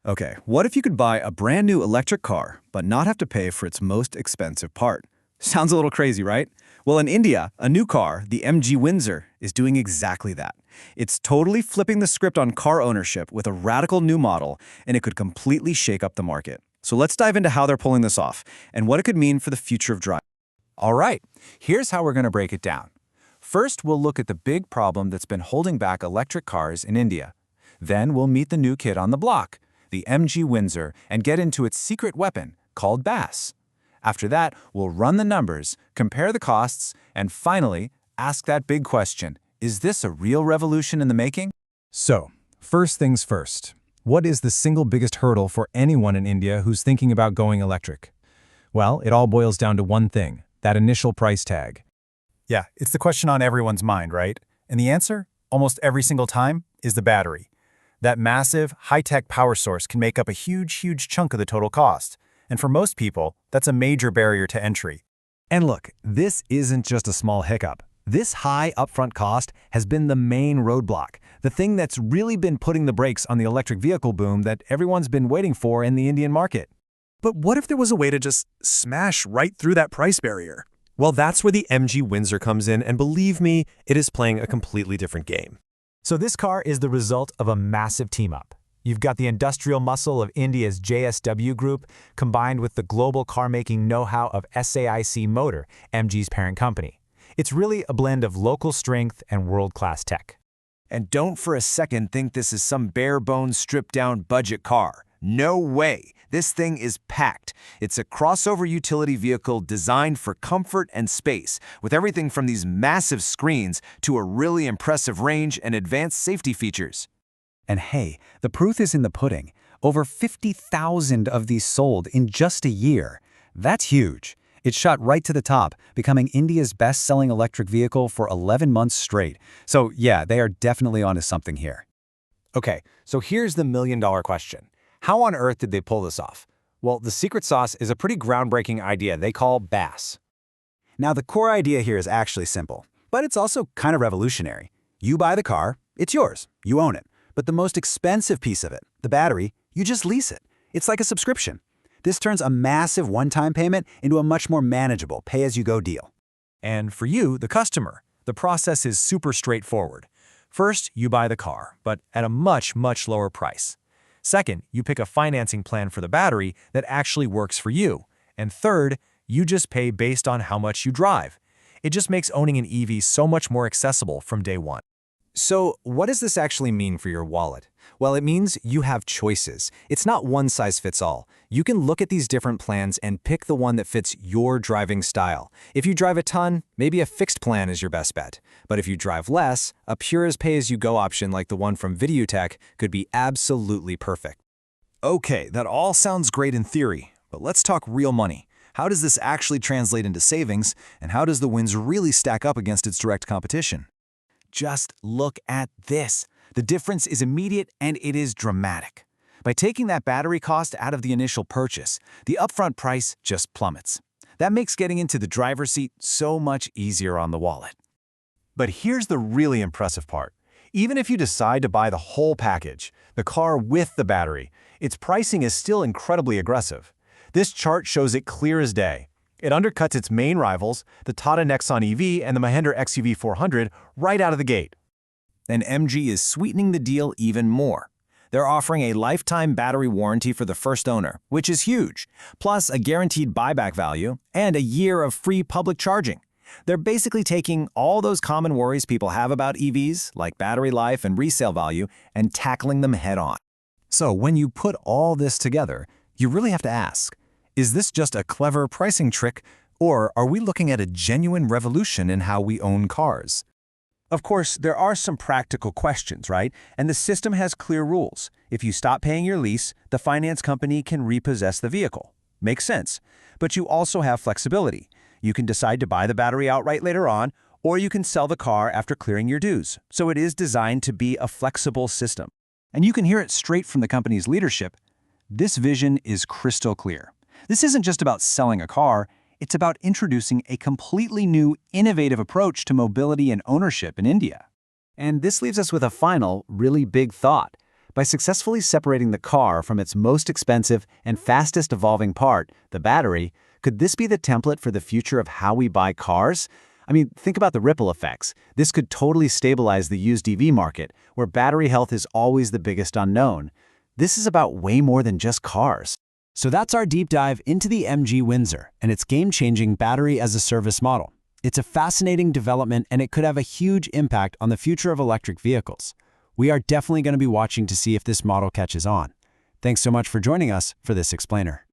Okay, what if you could buy a brand new electric car, but not have to pay for its most expensive part? Sounds a little crazy, right? Well, in India, a new car, the MG Windsor, is doing exactly that. It's totally flipping the script on car ownership with a radical new model, and it could completely shake up the market. So let's dive into how they're pulling this off, and what it could mean for the future of driving. All right, here's how we're going to break it down. First, we'll look at the big problem that's been holding back electric cars in India. Then we'll meet the new kid on the block, the MG Windsor, and get into its secret weapon called BAS. After that, we'll run the numbers, compare the costs, and finally, ask that big question, is this a real revolution in the making? So, first things first. What is the single biggest hurdle for anyone in India who's thinking about going electric? Well, it all boils down to one thing, that initial price tag. Yeah, it's the question on everyone's mind, right? And the answer, almost every single time, is the battery. That massive, high-tech power source can make up a huge chunk of the total cost. And for most people, that's a major barrier to entry. And look, this isn't just a small hiccup. This high upfront cost has been the main roadblock, the thing that's really been putting the brakes on the electric vehicle boom that everyone's been waiting for in the Indian market. But what if there was a way to just smash right through that price barrier? Well, that's where the MG Windsor comes in, and believe me, it is playing a completely different game. So this car is the result of a massive team-up. You've got the industrial muscle of India's JSW Group combined with the global car-making know-how of SAIC Motor, MG's parent company. It's really a blend of local strength and world-class tech. And don't for a second think this is some bare-bones, stripped-down budget car. No way! This thing is packed. It's a crossover utility vehicle designed for comfort and space, with everything from these massive screens to a really impressive range and advanced safety features. And hey, the proof is in the pudding. Over 50,000 of these sold in just a year. That's huge. It shot right to the top, becoming India's best-selling electric vehicle for 11 months straight. So yeah, they are definitely onto something here. Okay, so here's the million-dollar question. How on earth did they pull this off? Well, the secret sauce is a pretty groundbreaking idea they call BAS. Now, the core idea here is actually simple, but it's also kind of revolutionary. You buy the car, it's yours, you own it. But the most expensive piece of it, the battery, you just lease it. It's like a subscription. This turns a massive one-time payment into a much more manageable pay-as-you-go deal. And for you, the customer, the process is super straightforward. First, you buy the car, but at a much lower price. Second, you pick a financing plan for the battery that actually works for you. And third, you just pay based on how much you drive. It just makes owning an EV so much more accessible from day one. So what does this actually mean for your wallet? Well, it means you have choices. It's not one size fits all. You can look at these different plans and pick the one that fits your driving style. If you drive a ton, maybe a fixed plan is your best bet. But if you drive less, a pure as pay-as-you-go option like the one from Videotech could be absolutely perfect. Okay, that all sounds great in theory, but let's talk real money. How does this actually translate into savings, and how does the Windsor really stack up against its direct competition? Just look at this. The difference is immediate and it is dramatic. By taking that battery cost out of the initial purchase, the upfront price just plummets. That makes getting into the driver's seat so much easier on the wallet. But here's the really impressive part. Even if you decide to buy the whole package, the car with the battery, its pricing is still incredibly aggressive. This chart shows it clear as day. It undercuts its main rivals, the Tata Nexon EV and the Mahindra XUV 400, right out of the gate. And MG is sweetening the deal even more. They're offering a lifetime battery warranty for the first owner, which is huge, plus a guaranteed buyback value and a year of free public charging. They're basically taking all those common worries people have about EVs, like battery life and resale value, and tackling them head-on. So when you put all this together, you really have to ask, is this just a clever pricing trick, or are we looking at a genuine revolution in how we own cars? Of course, there are some practical questions, right? And the system has clear rules. If you stop paying your lease, the finance company can repossess the vehicle. Makes sense. But you also have flexibility. You can decide to buy the battery outright later on, or you can sell the car after clearing your dues. So it is designed to be a flexible system. And you can hear it straight from the company's leadership. This vision is crystal clear. This isn't just about selling a car, it's about introducing a completely new, innovative approach to mobility and ownership in India. And this leaves us with a final, really big thought. By successfully separating the car from its most expensive and fastest evolving part, the battery, could this be the template for the future of how we buy cars? I mean, think about the ripple effects. This could totally stabilize the used EV market, where battery health is always the biggest unknown. This is about way more than just cars. So that's our deep dive into the MG Windsor and its game-changing battery-as-a-service model. It's a fascinating development, and it could have a huge impact on the future of electric vehicles. We are definitely going to be watching to see if this model catches on. Thanks so much for joining us for this explainer.